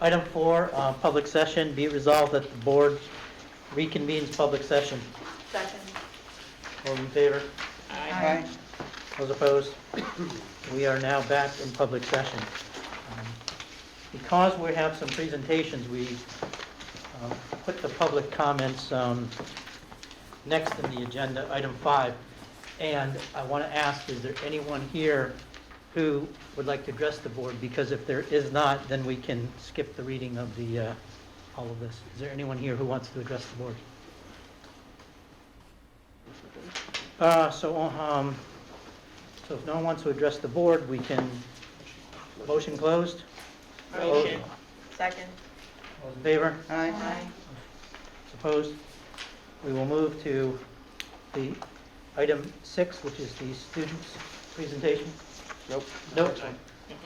Item 4, public session. Be it resolved that the board reconvenes public session. Second. All in favor? Aye. Those opposed? We are now back in public session. Because we have some presentations, we put the public comments next in the agenda, item 5. And I want to ask, is there anyone here who would like to address the board? Because if there is not, then we can skip the reading of the all of this. Is there anyone here who wants to address the board? So if no one wants to address the board, we can, motion closed? Motion. Second. All those in favor? Aye. Opposed? We will move to the item 6, which is the students' presentation. Nope. Nope.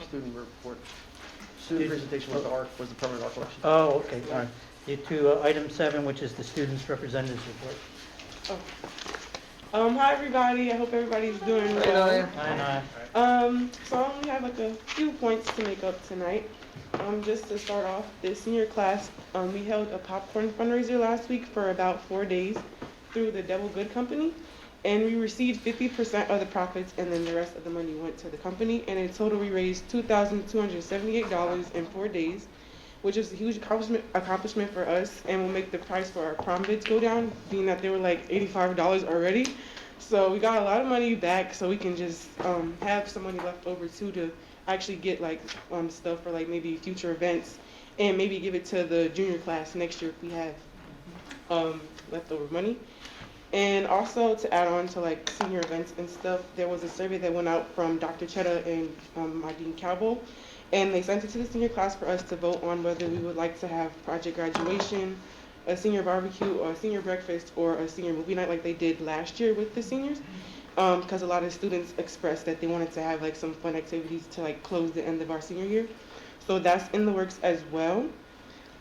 Student report. Student presentation was the ARC, was the permanent ARC election. Oh, okay, all right. To item 7, which is the students' representatives report. Hi everybody, I hope everybody's doing well. So I only have like a few points to make up tonight. Just to start off, the senior class, we held a popcorn fundraiser last week for about 4 days through the Devil Good Company. And we received 50% of the profits, and then the rest of the money went to the company. And in total, we raised $2,278 in 4 days, which is a huge accomplishment for us, and will make the price for our prom bids go down, being that they were like $85 already. So we got a lot of money back, so we can just have some money left over too to actually get like stuff for like maybe future events, and maybe give it to the junior class next year if we have leftover money. And also to add on to like senior events and stuff, there was a survey that went out from Dr. Chetta and my Dean Cowboy, and they sent it to the senior class for us to vote on whether we would like to have project graduation, a senior barbecue, or a senior breakfast, or a senior movie night like they did last year with the seniors, because a lot of students expressed that they wanted to have like some fun activities to like close the end of our senior year. So that's in the works as well.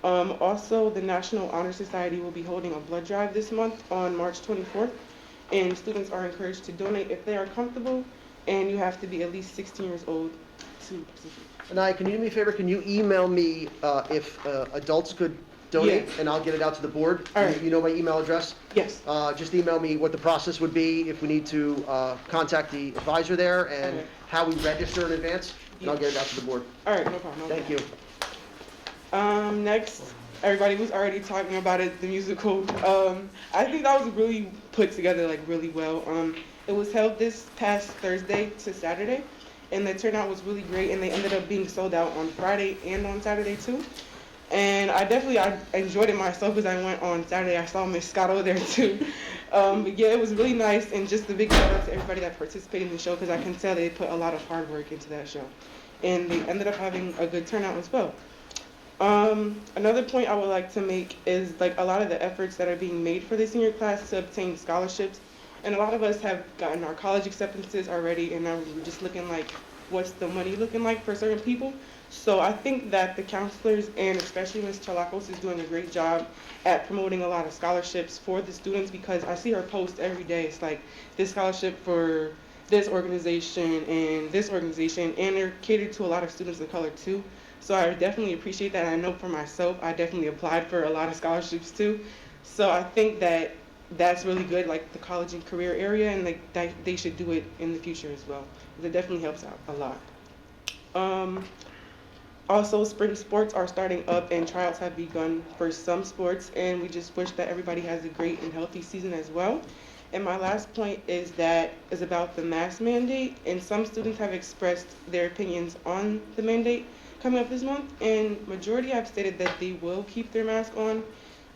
Also, the National Honor Society will be holding a blood drive this month on March 24th, and students are encouraged to donate if they are comfortable, and you have to be at least 16 years old to participate. Anaya, can you do me a favor? Can you email me if adults could donate, Yes. and I'll get it out to the board? All right. You know my email address? Yes. Just email me what the process would be, if we need to contact the advisor there, and Okay. how we register in advance, and I'll get it out to the board. All right, no problem. Thank you. Next, everybody was already talking about it, the musical. I think that was really put together like really well. It was held this past Thursday to Saturday, and the turnout was really great, and they ended up being sold out on Friday and on Saturday too. And I enjoyed it myself because I went on Saturday. I saw Miss Scotto there too. But yeah, it was really nice, and just a big shout out to everybody that participated in the show, because I can tell they put a lot of hard work into that show. And they ended up having a good turnout as well. Another point I would like to make is like a lot of the efforts that are being made for the senior class to obtain scholarships. And a lot of us have gotten our college acceptances already, and now we're just looking like, what's the money looking like for certain people? So I think that the counselors, and especially Ms. Chalakos, is doing a great job at promoting a lot of scholarships for the students, because I see her post every day. It's like this scholarship for this organization, and they're catered to a lot of students of color too. So I definitely appreciate that. I know for myself, I definitely applied for a lot of scholarships too. So I think that that's really good, like the college and career area, and like that they should do it in the future as well. It definitely helps out a lot. Also, spring sports are starting up, and tryouts have begun for some sports, and we just wish that everybody has a great and healthy season as well. And my last point is about the mask mandate, and some students have expressed their opinions on the mandate coming up this month, and majority have stated that they will keep their mask on,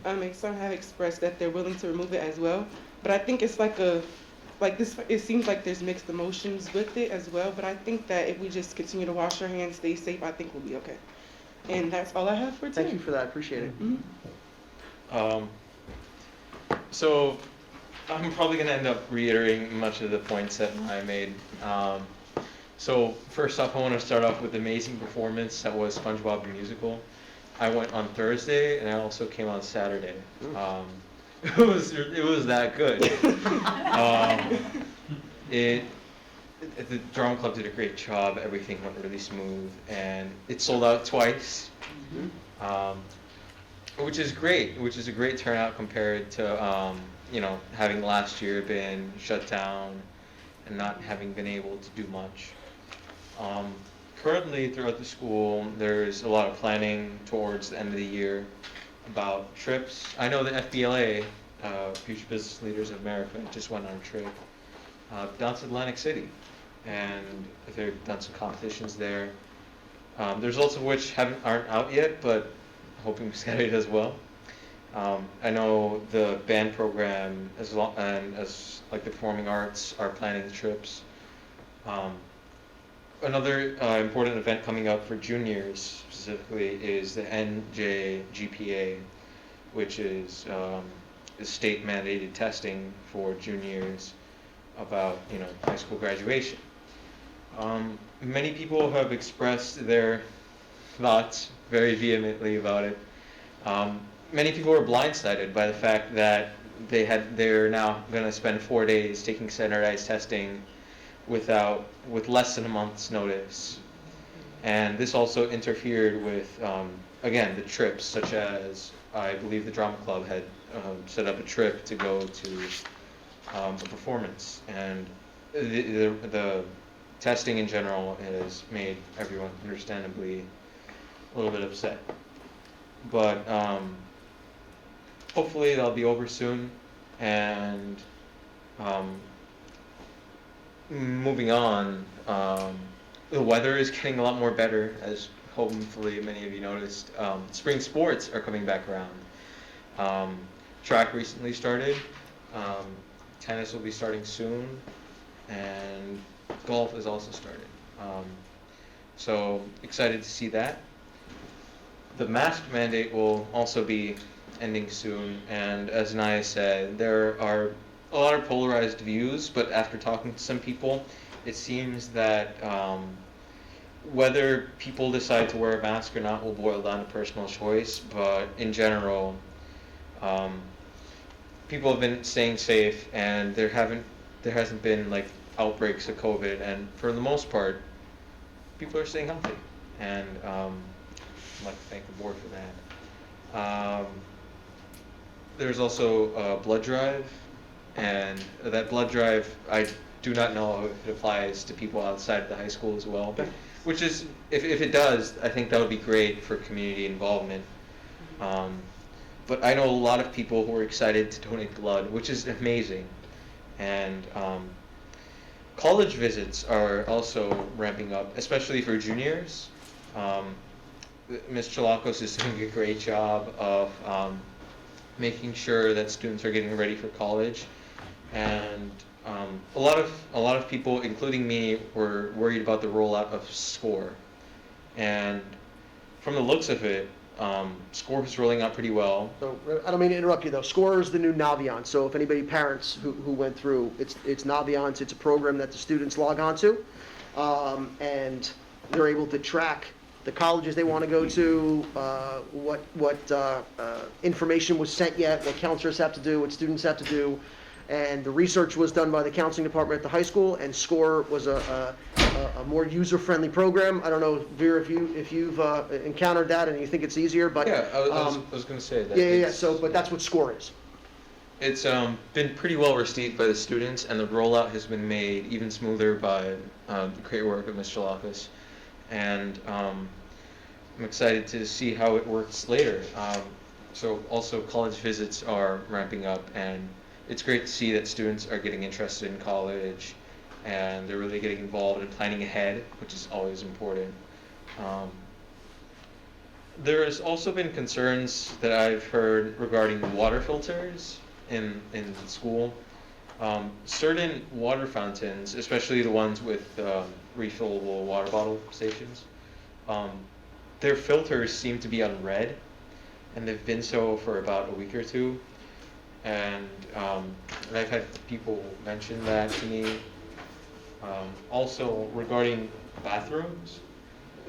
and some have expressed that they're willing to remove it as well. But I think it's it seems like there's mixed emotions with it as well, but I think that if we just continue to wash our hands, stay safe, I think we'll be okay. And that's all I have for today. Thank you for that, appreciate it. Mm-hmm. So I'm probably going to end up reiterating much of the points that I made. So first off, I want to start off with the amazing performance that was SpongeBob the Musical. I went on Thursday, and I also came on Saturday. It was that good. the drama club did a great job. Everything went really smooth, and it sold out twice, which is great. Which is a great turnout compared to having last year been shut down and not having been able to do much. Currently, throughout the school, there's a lot of planning towards the end of the year about trips. I know the FBLA, Future Business Leaders of America, just went on a trip down to Atlantic City, and they've done some competitions there. The results of which aren't out yet, but hoping to get it as well. I know the band program as like the performing arts are planning the trips. Another important event coming up for juniors specifically is the NJGPA, which is state mandated testing for juniors about high school graduation. Many people have expressed their thoughts very vehemently about it. Many people are blindsided by the fact that they're now going to spend 4 days taking standardized testing with less than a month's notice. And this also interfered with, again, the trips, such as I believe the drama club had set up a trip to go to a performance. And the testing in general has made everyone understandably a little bit upset. But hopefully that'll be over soon. And moving on, the weather is getting a lot more better, as hopefully many of you noticed. Spring sports are coming back around. Track recently started. Tennis will be starting soon, and golf has also started. So excited to see that. The mask mandate will also be ending soon, and as Naya said, there are a lot of polarized views, but after talking to some people, it seems that whether people decide to wear a mask or not will boil down to personal choice, but in general, people have been staying safe, and there hasn't been like outbreaks of COVID, and for the most part, people are staying healthy, and I'd like to thank the board for that. There's also a blood drive, and that blood drive, I do not know if it applies to people outside of the high school as well, which is, if it does, I think that would be great for community involvement. But I know a lot of people who are excited to donate blood, which is amazing. And college visits are also ramping up, especially for juniors. Ms. Chalakos is doing a great job of making sure that students are getting ready for college, and a lot of people, including me, were worried about the rollout of SCORE, and from the looks of it, SCORE is rolling out pretty well. So, I don't mean to interrupt you though. SCORE is the new Naviance. So if anybody, parents who went through, it's Naviance. It's a program that the students log on to, and they're able to track the colleges they want to go to, what information was sent yet, what counselors have to do, what students have to do. And the research was done by the counseling department at the high school, and SCORE was a more user-friendly program. I don't know, Vera, if you've encountered that and you think it's easier, but Yeah, I was going to say that. yeah. So, but that's what SCORE is. It's been pretty well received by the students, and the rollout has been made even smoother by the great work of Ms. Chalakos. And I'm excited to see how it works later. So also college visits are ramping up, and it's great to see that students are getting interested in college, and they're really getting involved in planning ahead, which is always important. There's also been concerns that I've heard regarding water filters in school. Certain water fountains, especially the ones with refillable water bottle stations, their filters seem to be unread, and they've been so for about a week or two. And I've had people mention that to me. Also, regarding bathrooms,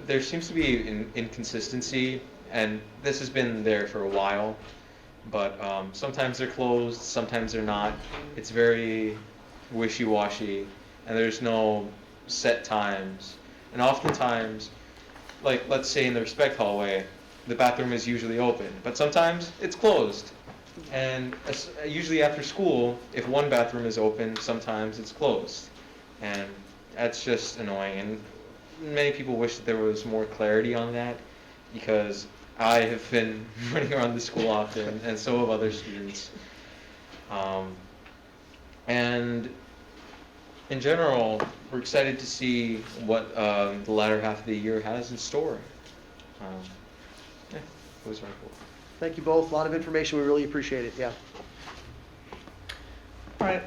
there seems to be an inconsistency, and this has been there for a while, but sometimes they're closed, sometimes they're not. It's very wishy-washy, and there's no set times. And oftentimes, like let's say in the respect hallway, the bathroom is usually open, but sometimes it's closed. And usually after school, if one bathroom is open, sometimes it's closed. And that's just annoying. And many people wish that there was more clarity on that, because I have been running around the school often, and so have other students. And in general, we're excited to see what the latter half of the year has in store. Yeah, those are cool. Thank you both. A lot of information. We really appreciate it. Yeah. All right,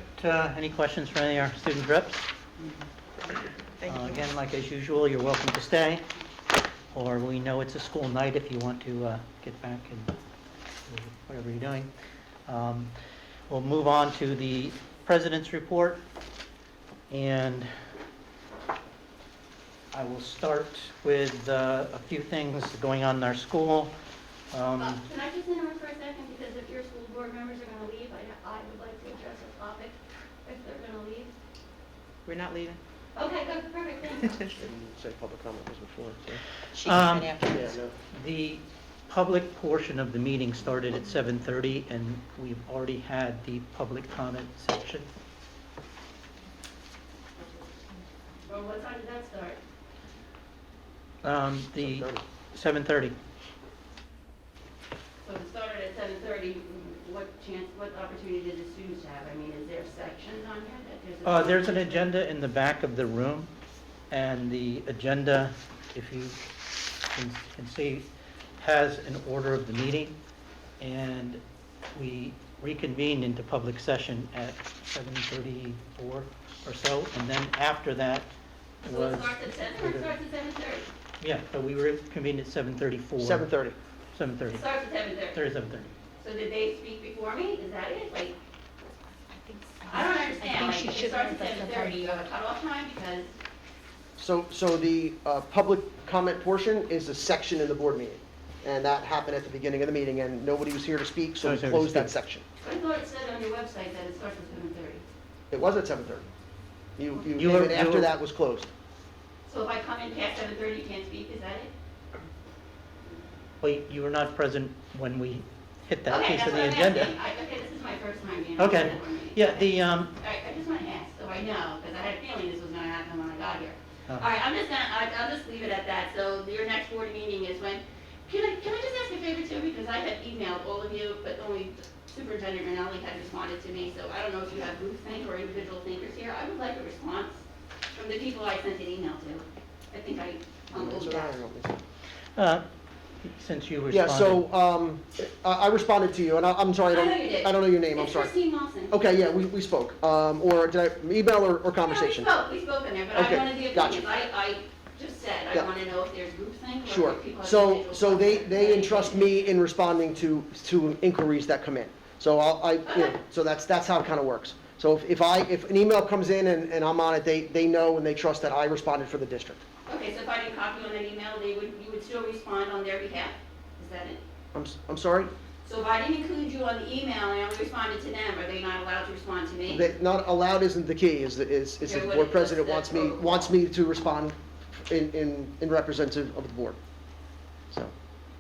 any questions for any of our student reps? Thank you. Again, like as usual, you're welcome to stay, or we know it's a school night if you want to get back and do whatever you're doing. We'll move on to the president's report, and I will start with a few things going on in our school. Can I just interrupt for a second, because if your school board members are going to leave, I would like to address a topic if they're going to leave. We're not leaving. Okay, good, perfect, thank you. Didn't say public comment was before. So. She can Um, after Yeah, this. no. The public portion of the meeting started at 7:30, and we've already had the public comment section. Well, what time did that start? The 7:30. 7:30. So it started at 7:30, what opportunity did the students have? I mean, is there sections on here that There's an agenda in the back of the room, and the agenda, if you can see, has an order of the meeting, and we reconvened into public session at 7:34 or so, and then after that So was... it starts at 7 or it starts at 7:30? Yeah, but we reconvened at 7:34. 7:30. 7:30. It starts at 7:30. 7:30. So did they speak before me? Is that it? Like, I think so. I don't understand. I think she Like, it should starts have at done 7:30. You have a cutoff time because, So the public comment portion is a section in the board meeting, and that happened at the beginning of the meeting, and nobody was here to speak, so we Nobody was here to closed that speak. section. I thought it said on your website that it starts at 7:30. It was at 7:30. You You were- came in you after were- that was closed. So if I come in past 7:30, you can't speak, is that it? Well, you were not present when we hit that Okay, piece that's of what the I'm agenda. asking. Okay, this is my first time being on Okay, the board meeting. yeah, the, I just want to ask, so I know, because I had a feeling this was going to happen when I got here. Oh. All right, I'll just leave it at that. So your next board meeting is when, can I just ask a favor too? Because I had emailed all of you, but only Superintendent Rinaldi had responded to me, so I don't know if you have groupthink or individual thinkers here. I would like a response from the people I sent an email to. I think I unloaded that. since you Yeah, responded. so I responded to you, and I'm sorry, I know you did. I don't know your name, I'm It's sorry. Christine Lawson. Okay, yeah, we spoke. Or did I, email or conversation? No, we spoke in there, but Okay, I wanted the gotcha. opinions. I just said, I Yeah. want to know if there's groupthink or Sure. if people have So individual they thoughts. entrust me in responding to inquiries that come in. So you know, Okay. so that's how it kind of works. So if an email comes in and I'm on it, they know and they trust that I responded for the district. Okay, so if I didn't copy on that email, you would still respond on their behalf? Is that it? I'm sorry? So if I didn't include you on the email and I only responded to them, are they not allowed to respond to me? That not allowed isn't the key, is the Okay, board president what's the protocol? wants me to respond in representative of the board. So,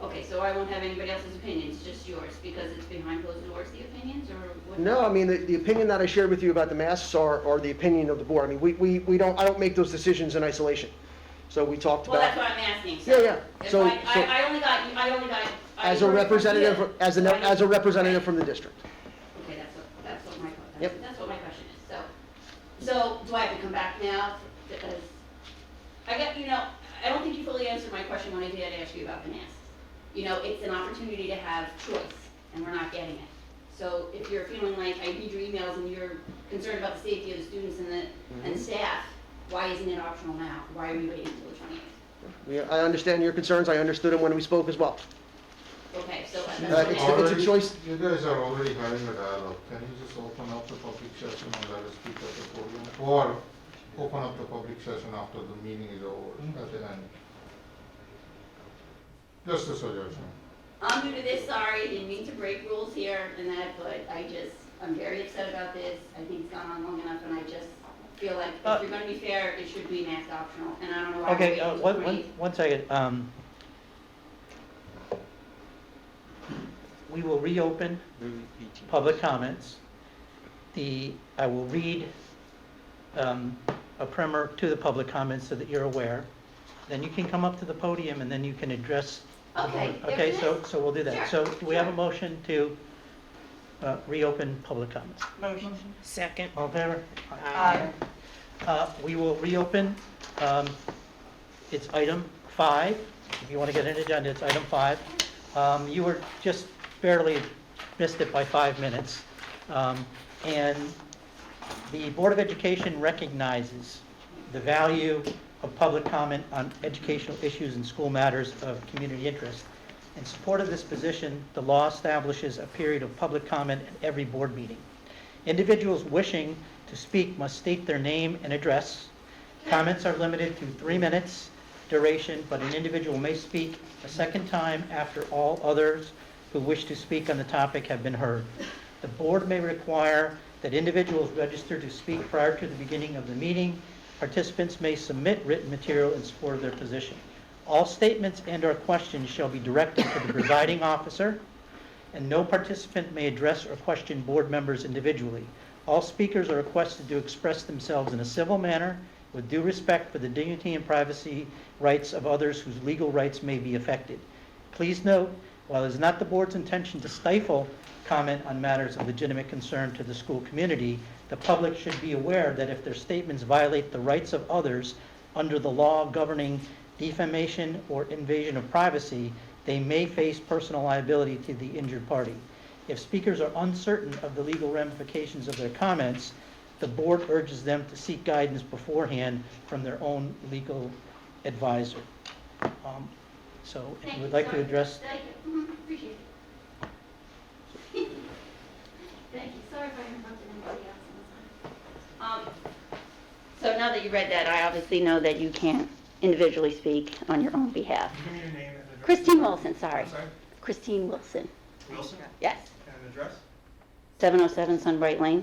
Okay, so I won't have anybody else's opinions, just yours, because it's behind closed doors, the opinions, or what? no, I mean, the opinion that I shared with you about the masks are the opinion of the board. I mean, I don't make those decisions in isolation. So we talked Well, that's about, what I'm asking. Yeah, yeah. If So- I only got. as a heard from representative, you. as a representative from the district. Okay, that's what my, Yep. that's what my question is, so do I have to come back now? Because, I don't think you fully answered my question when I did ask you about the masks. You know, it's an opportunity to have choice, and we're not getting it. So if you're feeling like I read your emails and you're concerned about the safety of the students and the staff, why isn't it optional now? Why are we waiting until the 28th? I understand your concerns, I understood them when we spoke as well. Okay, so that's It's a Already- choice. You guys are already having a dialogue. Can you just open up the public session and let us speak at the podium? Or open up the public session after the meeting is over at the end? Just a suggestion. I'm new to this, sorry, didn't mean to break rules here and that, but I'm very upset about this. I think it's gone on long enough and feel like Uh, if you're gonna be fair, it should be mask optional, and I don't know why we're Okay, waiting until the 8th. one second. We will reopen public comments. I will read a primer to the public comments so that you're aware. Then you can come up to the podium and then you can address. the Okay, board. Okay, after this? so we'll do that. Sure, So do we have a sure. motion to reopen public comments? Motion. Second. All in favor? Aye. We will reopen, it's item 5. If you want to get an agenda, it's item 5. You were just barely missed it by 5 minutes. And the Board of Education recognizes the value of public comment on educational issues and school matters of community interest. In support of this position, the law establishes a period of public comment at every board meeting. Individuals wishing to speak must state their name and address. Comments are limited to 3 minutes duration, but an individual may speak a second time after all others who wish to speak on the topic have been heard. The board may require that individuals register to speak prior to the beginning of the meeting. Participants may submit written material in support of their position. All statements and/or questions shall be directed to the presiding officer, and no participant may address or question board members individually. All speakers are requested to express themselves in a civil manner with due respect for the dignity and privacy rights of others whose legal rights may be affected. Please note, while it is not the board's intention to stifle comment on matters of legitimate concern to the school community, the public should be aware that if their statements violate the rights of others under the law governing defamation or invasion of privacy, they may face personal liability to the injured party. If speakers are uncertain of the legal ramifications of their comments, the board urges them to seek guidance beforehand from their own legal advisor. So if Thank you would you, like to sorry. address, Thank you, appreciate it. Thank you, sorry if I interrupted anybody else on the time. So now that you read that, I obviously know that you can't individually speak on your own behalf. Give me your name and address. Christine Wilson, sorry. I'm sorry? Christine Wilson, Wilson, yes. and address? 707 Sunbright Lane.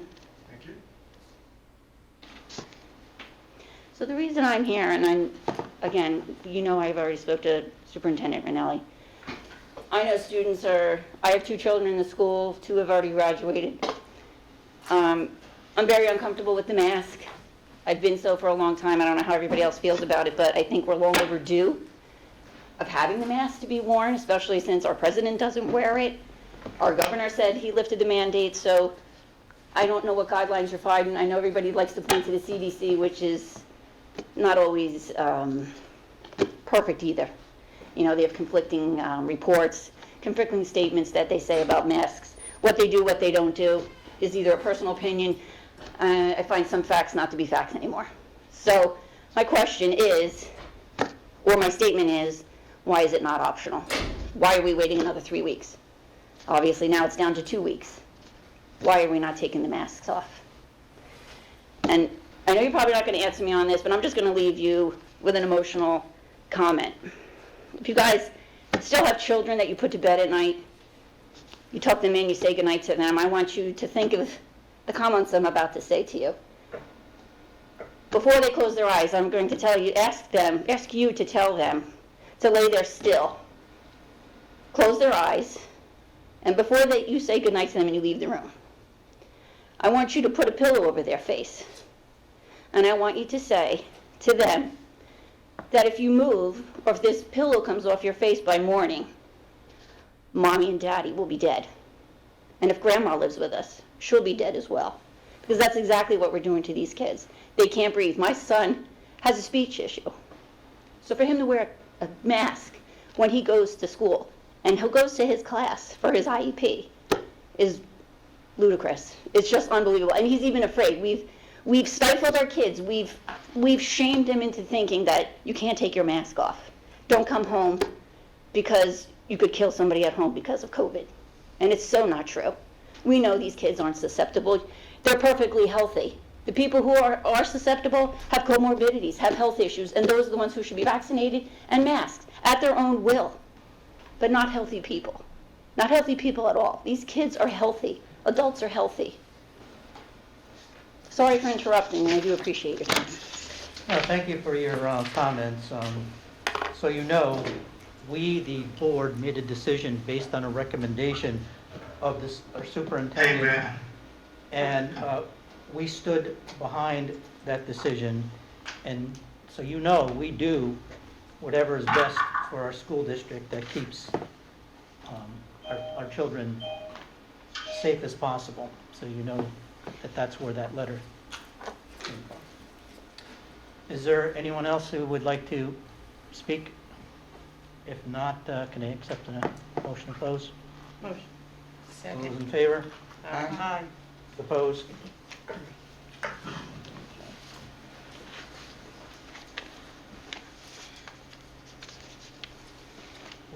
Thank you. So the reason I'm here, and again, you know I've already spoke to Superintendent Ranelli. I know I have 2 children in the school, 2 have already graduated. I'm very uncomfortable with the mask. I've been so for a long time. I don't know how everybody else feels about it, but I think we're long overdue of having the mask to be worn, especially since our president doesn't wear it. Our governor said he lifted the mandate, so I don't know what guidelines you're following. I know everybody likes to point to the CDC, which is not always perfect either. You know, they have conflicting reports, conflicting statements that they say about masks. What they do, what they don't do is either a personal opinion. I find some facts not to be facts anymore. So my question is, or my statement is, why is it not optional? Why are we waiting another 3 weeks? Obviously now it's down to 2 weeks. Why are we not taking the masks off? And I know you're probably not going to answer me on this, but I'm just going to leave you with an emotional comment. If you guys still have children that you put to bed at night, you tuck them in, you say goodnight to them, I want you to think of the comments I'm about to say to you. Before they close their eyes, I'm going to tell you, ask you to tell them to lay there still, close their eyes, and before you say goodnight to them and you leave the room, I want you to put a pillow over their face. And I want you to say to them that if you move, or if this pillow comes off your face by morning, Mommy and Daddy will be dead. And if Grandma lives with us, she'll be dead as well. Because that's exactly what we're doing to these kids. They can't breathe. My son has a speech issue. So for him to wear a mask when he goes to school, and he goes to his class for his IEP, is ludicrous. It's just unbelievable. And he's even afraid. We've stifled our kids. We've shamed them into thinking that you can't take your mask off. Don't come home because you could kill somebody at home because of COVID. And it's so not true. We know these kids aren't susceptible. They're perfectly healthy. The people who are susceptible have comorbidities, have health issues, and those are the ones who should be vaccinated and masked at their own will. But not healthy people. Not healthy people at all. These kids are healthy. Adults are healthy. Sorry for interrupting, I do appreciate your time. Thank you for your comments. So you know, we, the board, made a decision based on a recommendation of this, our superintendent. And we stood behind that decision. And so you know, we do whatever is best for our school district that keeps our children safe as possible. So you know that that's where that letter came from. Is there anyone else who would like to speak? If not, can I accept a motion to close? Motion. All those Second. in favor? Aye. Opposed?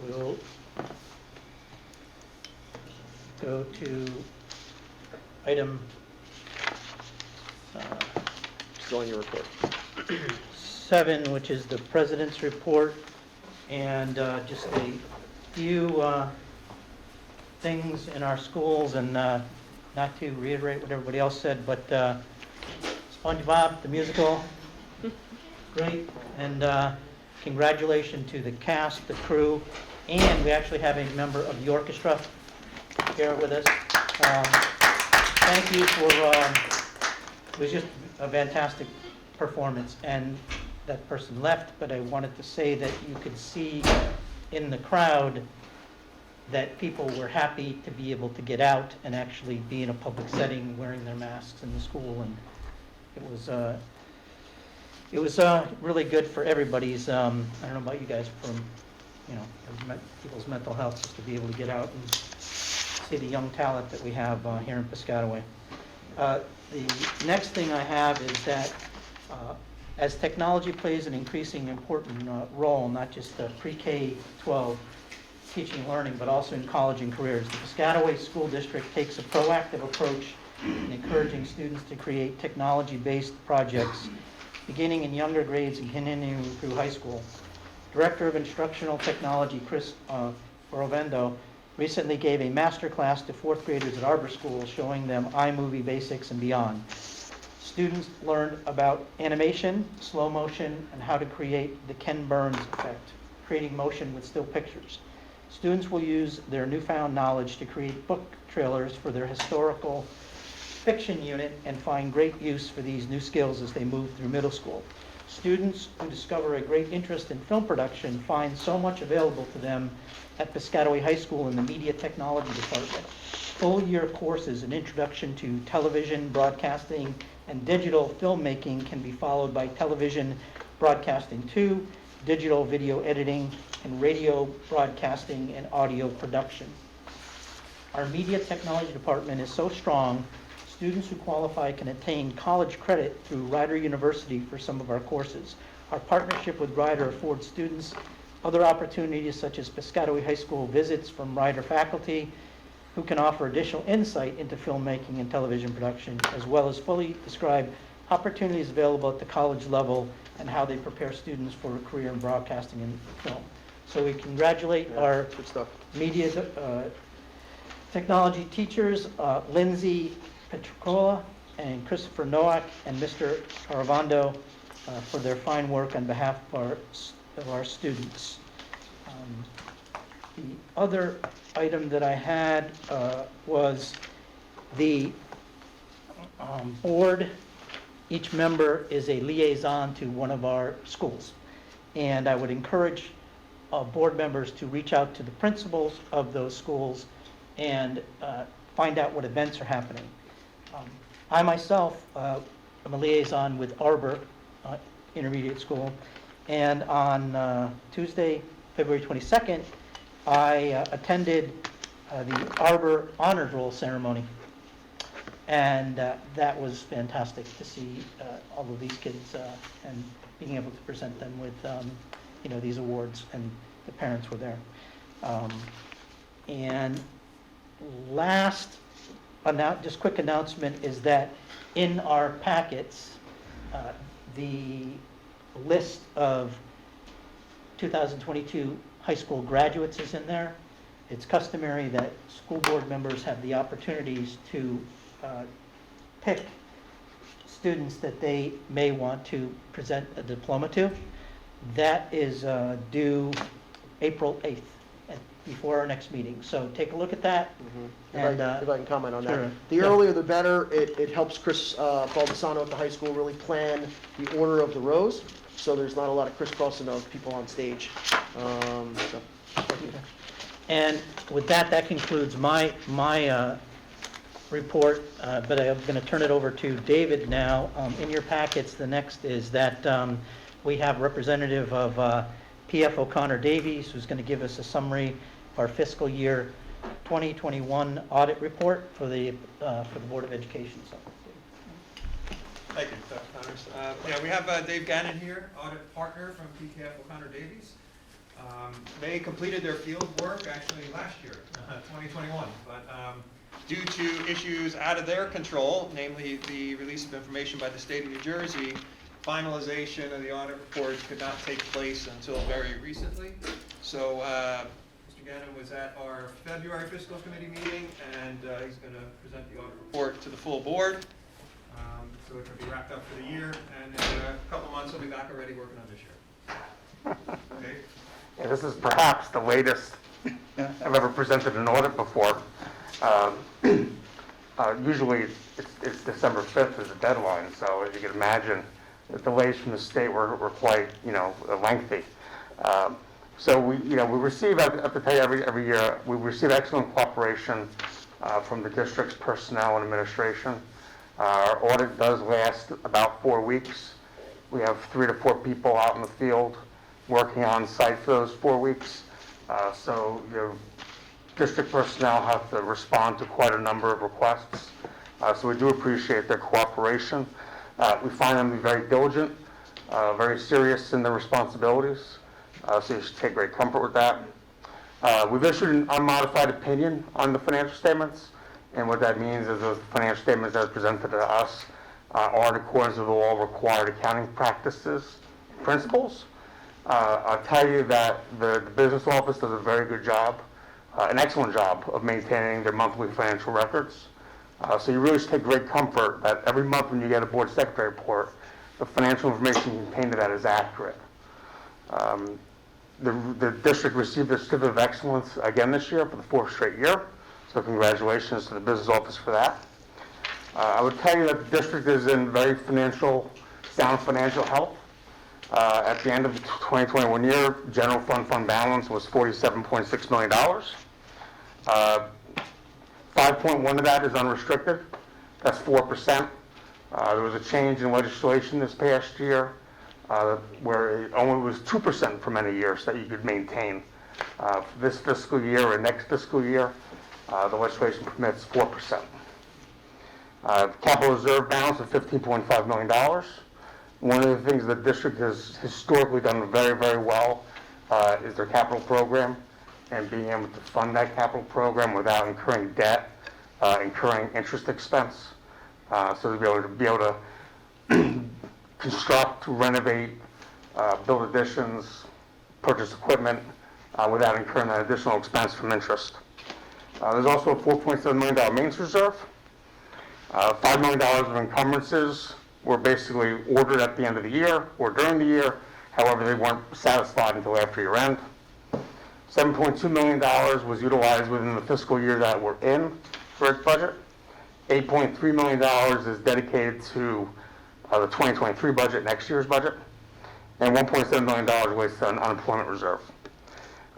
We'll go to item Still on your report. 7, which is the president's report, and just a few things in our schools, and not to reiterate what everybody else said, but SpongeBob, the musical, great, and congratulations to the cast, the crew, and we actually have a member of the orchestra here with us. Thank you for, it was just a fantastic performance, and that person left, but I wanted to say that you could see in the crowd that people were happy to be able to get out and actually be in a public setting wearing their masks in the school, and it was really good for everybody's, I don't know about you guys, from, people's mental health, just to be able to get out and see the young talent that we have here in Piscataway. The next thing I have is that as technology plays an increasing important role, not just pre-K-12 teaching and learning, but also in college and careers, the Piscataway School District takes a proactive approach in encouraging students to create technology-based projects beginning in younger grades and continuing through high school. Director of Instructional Technology, Chris Forovendo, recently gave a master class to 4th graders at Arbor School showing them iMovie basics and beyond. Students learned about animation, slow motion, and how to create the Ken Burns effect, creating motion with still pictures. Students will use their newfound knowledge to create book trailers for their historical fiction unit and find great use for these new skills as they move through middle school. Students who discover a great interest in film production find so much available to them at Piscataway High School in the Media Technology Department. Full-year courses in Introduction to Television, Broadcasting, and Digital Filmmaking can be followed by Television Broadcasting 2, Digital Video Editing, and Radio Broadcasting and Audio Production. Our Media Technology Department is so strong, students who qualify can attain college credit through Rider University for some of our courses. Our partnership with Rider affords students other opportunities such as Piscataway High School visits from Rider faculty who can offer additional insight into filmmaking and television production, as well as fully describe opportunities available at the college level and how they prepare students for a career in broadcasting and film. So we congratulate our Good stuff. media technology teachers, Lindsay Petrocola and Christopher Nowak and Mr. Caravando for their fine work on behalf of our students. The other item that I had was the board. Each member is a liaison to one of our schools. And I would encourage board members to reach out to the principals of those schools and find out what events are happening. I myself am a liaison with Arbor Intermediate School, and on Tuesday, February 22nd, I attended the Arbor Honors Roll ceremony, and that was fantastic to see all of these kids and being able to present them with these awards, and the parents were there. And last, just quick announcement is that in our packets, the list of 2022 high school graduates is in there. It's customary that school board members have the opportunities to pick students that they may want to present a diploma to. That is due April 8th, before our next meeting. So take a look at that. And, If I can comment on sure. that. The Yeah. earlier the better. It helps Chris Baldessano at the high school really plan the order of the rows, so there's not a lot of crisscrossing of people on stage. So, thank you. And with that, that concludes my report, but I'm going to turn it over to David now. In your packets, the next is that we have representative of PF O'Connor Davies, who's going to give us a summary of our fiscal year 2021 audit report for the Board of Education. So, Thank you, Dr. Connors. Yeah, we have Dave Gannon here, audit partner from PKF O'Connor Davies. They completed their field work actually last year, 2021, but due to issues out of their control, namely the release of information by the state of New Jersey, finalization of the audit reports could not take place until very recently. So Mr. Gannon was at our February fiscal committee meeting, and he's going to present the audit report to the full board. So it can be wrapped up for the year, and in a couple months he'll be back already working on this year. Okay. Yeah, this is perhaps the latest I've ever presented an audit before. Usually it's December 5th is the deadline, so as you can imagine, the delays from the state were quite, lengthy. So we receive, I have to tell you, every year, we receive excellent cooperation from the district's personnel and administration. Our audit does last about 4 weeks. We have 3 to 4 people out in the field working on site for those 4 weeks. So district personnel have to respond to quite a number of requests. So we do appreciate their cooperation. We find them to be very diligent, very serious in their responsibilities. So you should take great comfort with that. We've issued an unmodified opinion on the financial statements. And what that means is those financial statements that are presented to us are in accordance with all required accounting practices and principles. I'll tell you that the business office does a very good job, an excellent job of maintaining their monthly financial records. So you really should take great comfort that every month when you get a board secretary report, the financial information contained in that is accurate. The district received a certificate of excellence again this year for the 4th straight year. So congratulations to the business office for that. I would tell you that the district is in very sound financial health. At the end of the 2021 year, general fund balance was $47.6 million. 5.1 of that is unrestricted. That's 4%. There was a change in legislation this past year where it only was 2% for many years that you could maintain. For this fiscal year or next fiscal year, the legislation permits 4%. Capital reserve balance of $15.5 million. One of the things the district has historically done very, very well is their capital program and being able to fund that capital program without incurring debt, incurring interest expense. So to be able to construct, renovate, build additions, purchase equipment without incurring that additional expense from interest. There's also a $4.7 million maintenance reserve. $5 million of encumbrances were basically ordered at the end of the year or during the year. However, they weren't satisfied until after year end. $7.2 million was utilized within the fiscal year that we're in for its budget. $8.3 million is dedicated to the 2023 budget, next year's budget. And $1.7 million relates to an unemployment reserve.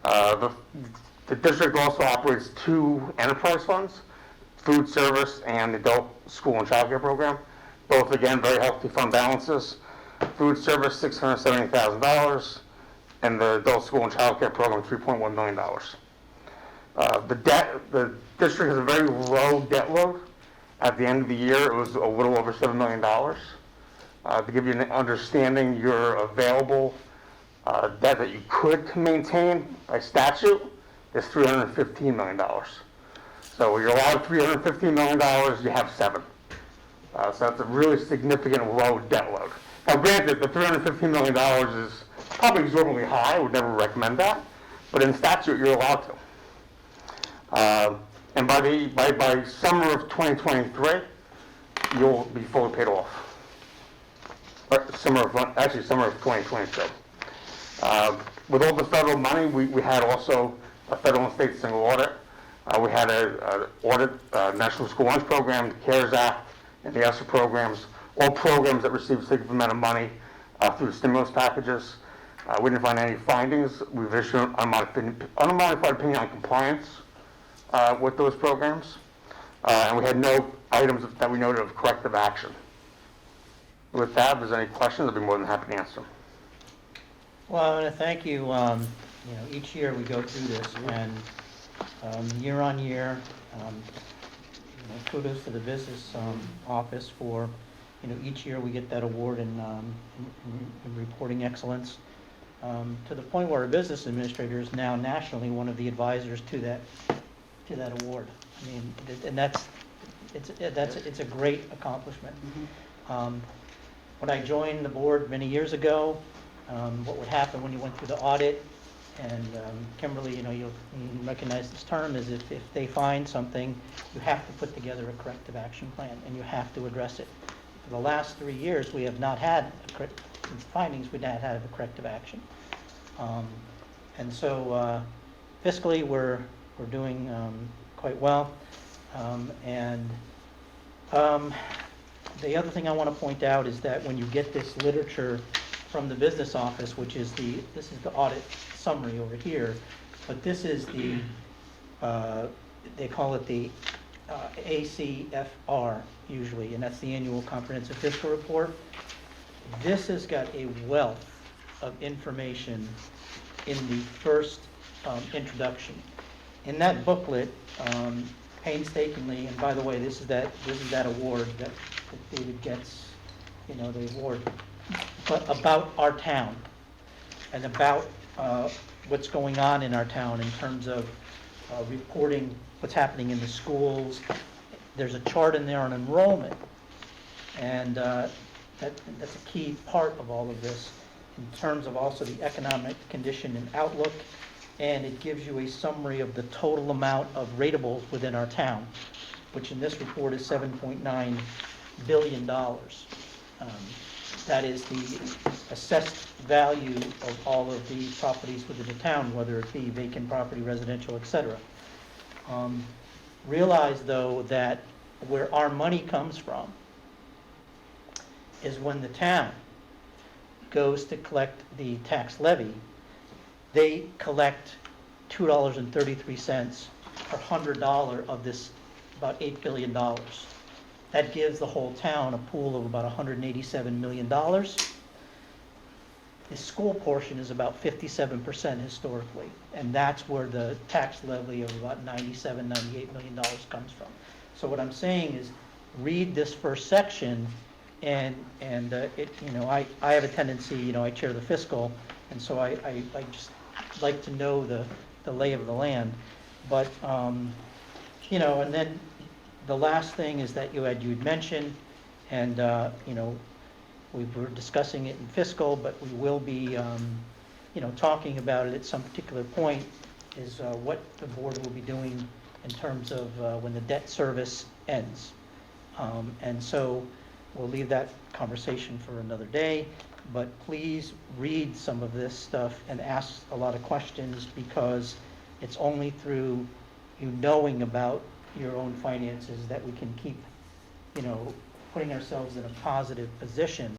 The district also operates 2 enterprise funds, food service and adult school and child care program. Both, again, very healthy fund balances. Food service, $670,000, and the adult school and child care program, $3.1 million. The district has a very low debt load. At the end of the year, it was a little over $7 million. To give you an understanding, your available debt that you could maintain by statute is $315 million. So you're allowed $315 million, you have 7. So that's a really significant low debt load. Now granted, the $315 million is probably exorbitantly high, I would never recommend that, but in statute you're allowed to. And by summer of 2023, you'll be fully paid off. summer of 2022. With all the federal money, we had also a federal and state single audit. We had a audit, National School Lunch Program, the CARES Act, and the ESSER programs, all programs that received a significant amount of money through stimulus packages. We didn't find any findings. We've issued an unmodified opinion on compliance with those programs. And we had no items that we noted of corrective action. With that, if there's any questions, I'd be more than happy to answer them. Well, I want to thank you. Each year we go through this, and year on year, kudos to the business office for, each year we get that award in reporting excellence, to the point where our business administrator is now nationally one of the advisors to that award. I mean, and it's a great accomplishment. When I joined the board many years ago, what would happen when you went through the audit, and Kimberly, you'll recognize this term, is if they find something, you have to put together a corrective action plan, and you have to address it. For the last 3 years, we have not had findings, we've not had a corrective action. And so fiscally, we're doing quite well. The other thing I want to point out is that when you get this literature from the business office, this is the audit summary over here, but this is the, they call it the ACFR usually, and that's the Annual Comprehensive Fiscal Report. This has got a wealth of information in the first introduction. In that booklet, painstakingly, and by the way, this is that award that David gets, the award, but about our town and about what's going on in our town in terms of reporting what's happening in the schools. There's a chart in there on enrollment, and that's a key part of all of this in terms of also the economic condition and outlook, and it gives you a summary of the total amount of ratables within our town, which in this report is $7.9 billion. That is the assessed value of all of the properties within the town, whether it be vacant property, residential, etc. Realize, though, that where our money comes from is when the town goes to collect the tax levy, they collect $2.33 per $100 of this about $8 billion. That gives the whole town a pool of about $187 million. The school portion is about 57% historically, and that's where the tax levy of about $97, $98 million comes from. So what I'm saying is, read this first section, and I have a tendency, I chair the fiscal, and so I just like to know the lay of the land. But and then the last thing is that you'd mentioned, and we were discussing it in fiscal, but we will be talking about it at some particular point, is what the board will be doing in terms of when the debt service ends. And so we'll leave that conversation for another day, but please read some of this stuff and ask a lot of questions, because it's only through you knowing about your own finances that we can keep, putting ourselves in a positive position